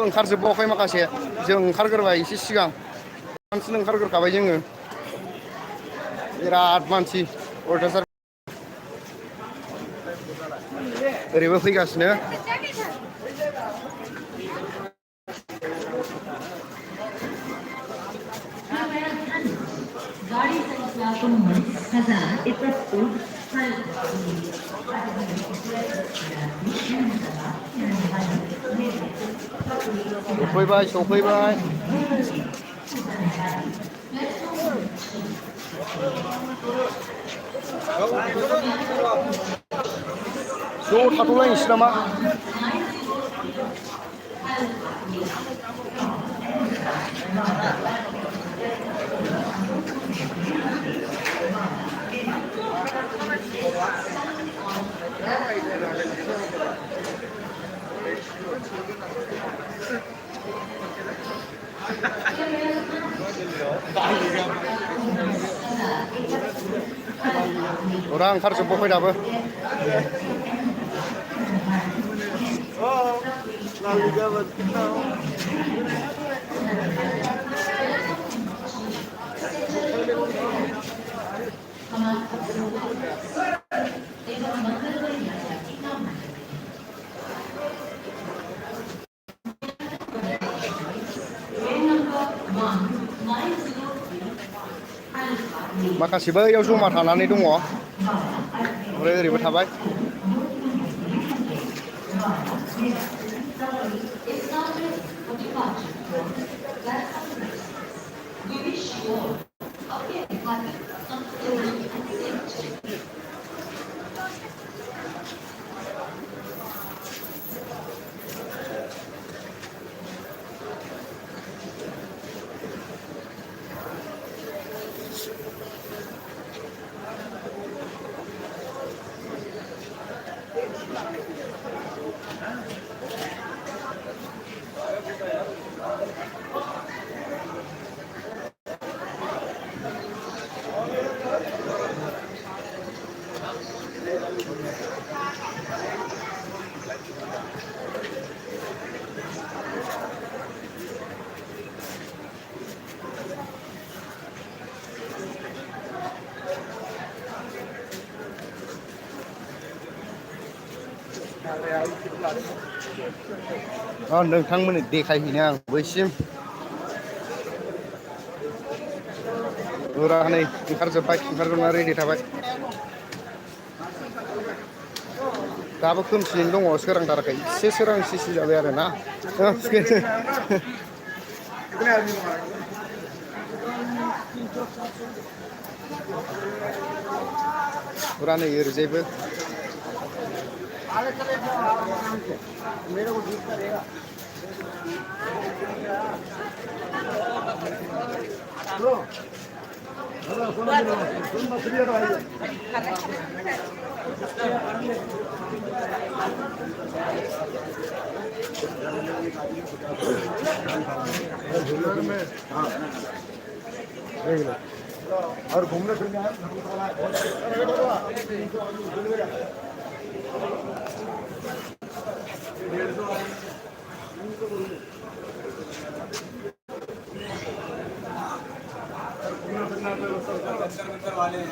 ओंखारजोबबावाखै माखासे जों ओंखारग्रोबाय एसे सिगां बांसिन ओंखारग्रोखाबाय जोङो बिराद मानसि अयथासार ओरैबो फैगासिनो सफैबाय सफैबाय ज' थाथ'लायनोसै नामा उरा ओंखारजोबबावाखै दाबो माखासे बैयाव जमा थानानै दङ ओमफ्राय ओरैबो थाबाय नोंथांमोननो देखायहैनो आं बैसिम उरा नै ओंखारजोबना रेडि थाबाय दाबो खोमसियैनो दङ सोरांथाराखै एसे सोरांसिसि जाबाय आरो ना उरा नै ओरैजायबो और घूमने फिरने वाले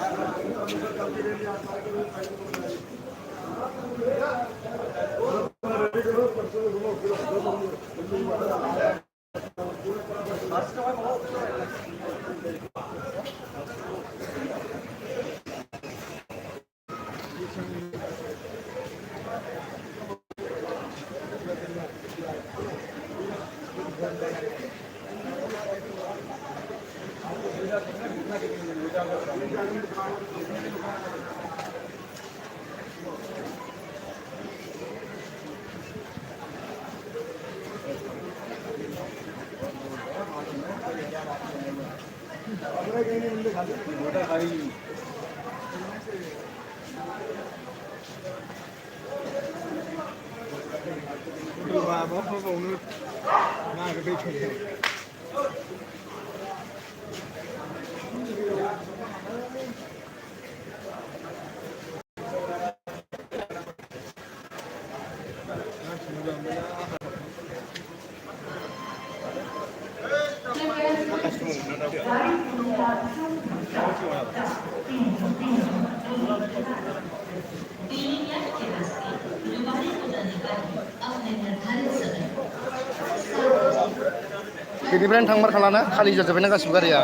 बेनिफ्रायनो थांमारखालाना खालि जाजोब्बायना गासिबो गारिया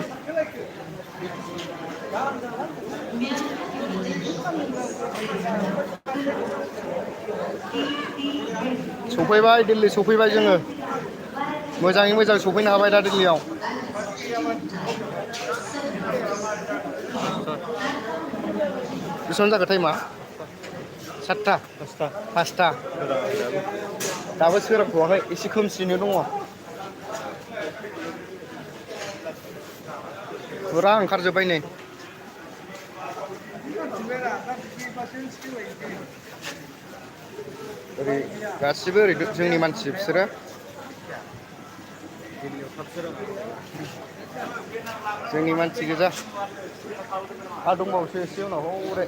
सफैबाय दिल्ली सफैबाय जोङो मोजाङै मोजां सफैनो हाबाय दा दिल्लीयाव बेसेबां जाखो टाइमा 7टा 5टा दाबो सोरांथ'वाखै एसे खोमसियैनो दङ फुरा ओंखारजोब्बाय नै ओरै गासिबो ओरै जोंनि मानसि बिसोरो जोंनि मानसि गोजा दंबावोसो एसे उनाव हौरै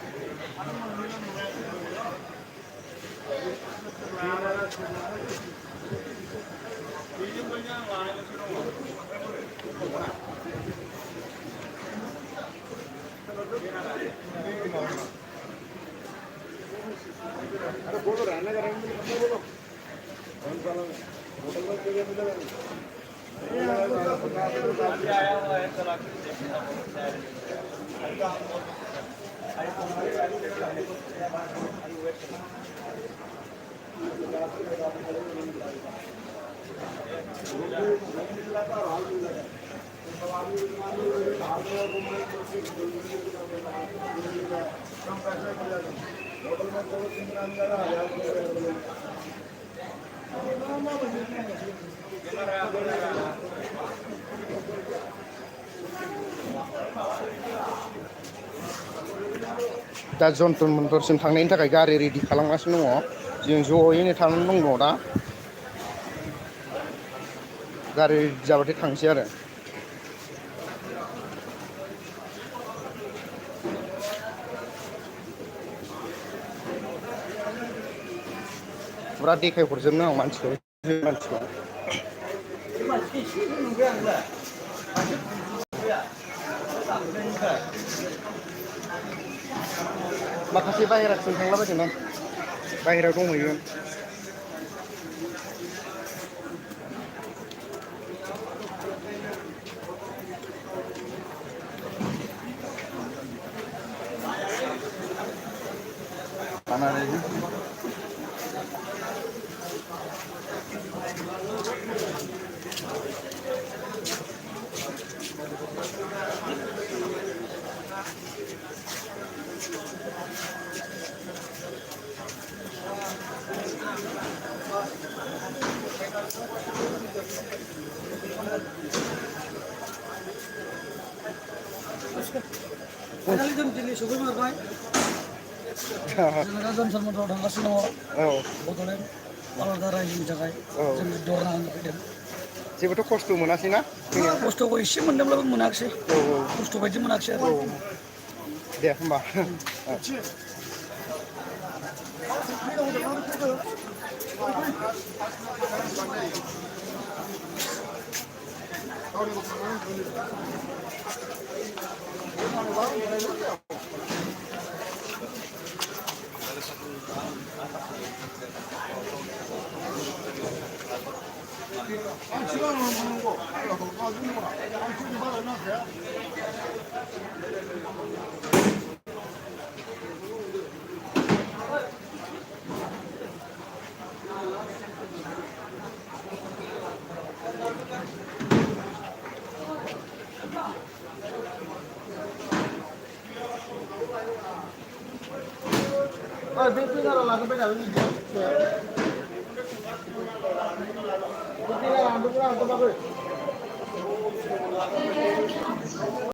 दा जन्तर मन्तरसिम थांनायनि थाखाय गारि रेडि खालामगासिनो दङ जों ज'यैनो थानानै दङ दा गारि जाबाथाय थांसै आरो फुरा देखायहरजोबनो आं मानसिखौ माखासे बाहेराथिं थांलाबायदों आं बाहेरायाव दंहैयो Finally जों दिल्ली सफैमारबाय जों दा जन्तर मन्तराव थांगासिनो दङ बड'लेण्ड आलादा रायजोनि थाखाय जों धरना होनो फैदों जेबोथ' खस्थ' मोनासैना खस्थ'खौ एसे मोनदोंब्लाबो मोनाखिसै खस्थ' बायदि मोनाखिसै आरो दे होमबा बे फैनारा लाजोब्बाय दा बे फैनारा लांदोंब्रा आंखौ माबोरै